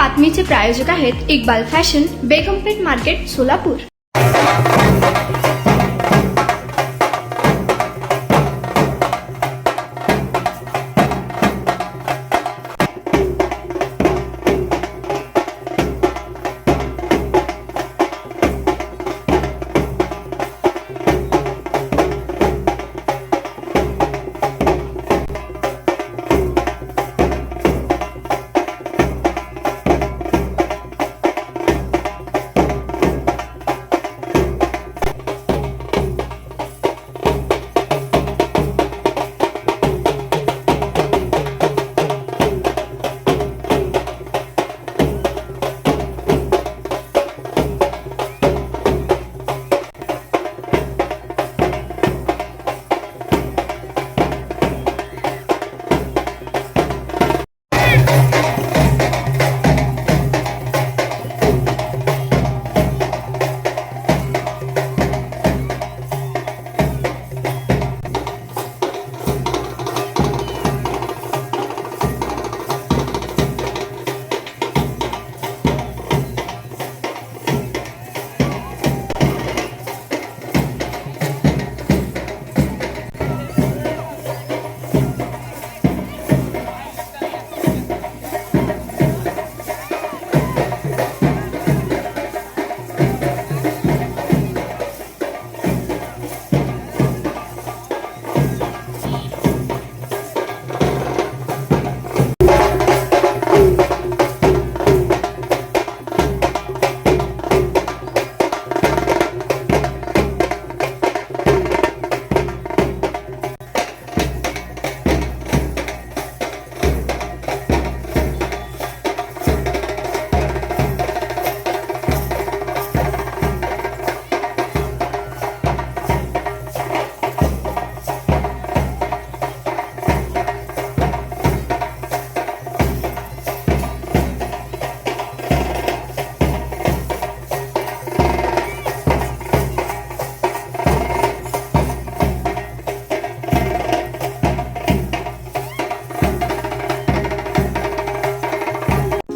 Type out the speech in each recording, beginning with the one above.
बातमीचे प्रायोजक आहेत Iqbal fashion, बेगमपेठ market, Solapur.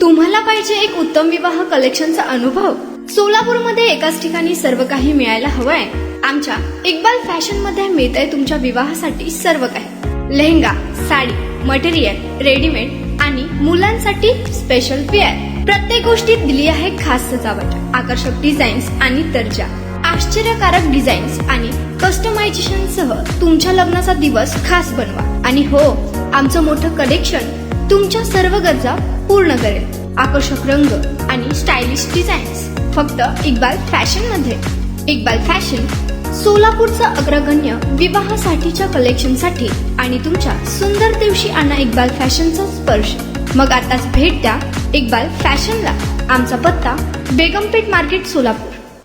तुम्हाला पाहिजे एक उत्तम विवाह कलेक्शनचा अनुभव? सोलापूरमध्ये एकाच ठिकाणी सर्व काही मिळायला हवंय? आमच्या इक्बाल फॅशन मध्ये मिळतंय तुमच्या विवाहासाठी सर्व काही। लेहंगा, साडी, मटेरियल, रेडीमेड आणि मुलांसाठी स्पेशल वेअर। प्रत्येक गोष्टीत दिली आहे खास सजावट, आकर्षक डिझाईन्स आणि दर्जा, आश्चर्यकारक डिझाईन्स आणि कस्टमायझेशन सह तुमच्या लग्नाचा दिवस खास बनवा। आणि हो, आमचं मोठं कलेक्शन तुमच्या सर्व गरजा पूर्ण करेल। आकर्षक रंग आणि स्टायलिश डिझाईन्स फक्त इक्बाल फॅशन मध्ये। इक्बाल फॅशन सोलापूरचा अग्रगण्य विवाहासाठीच्या कलेक्शनसाठी आणि तुमच्या सुंदर दिवशी आणा इक्बाल फॅशनचा स्पर्श। मग आताच भेट द्या इक्बाल फॅशनला। आमचा पत्ता बेगमपेठ मार्केट, सोलापूर।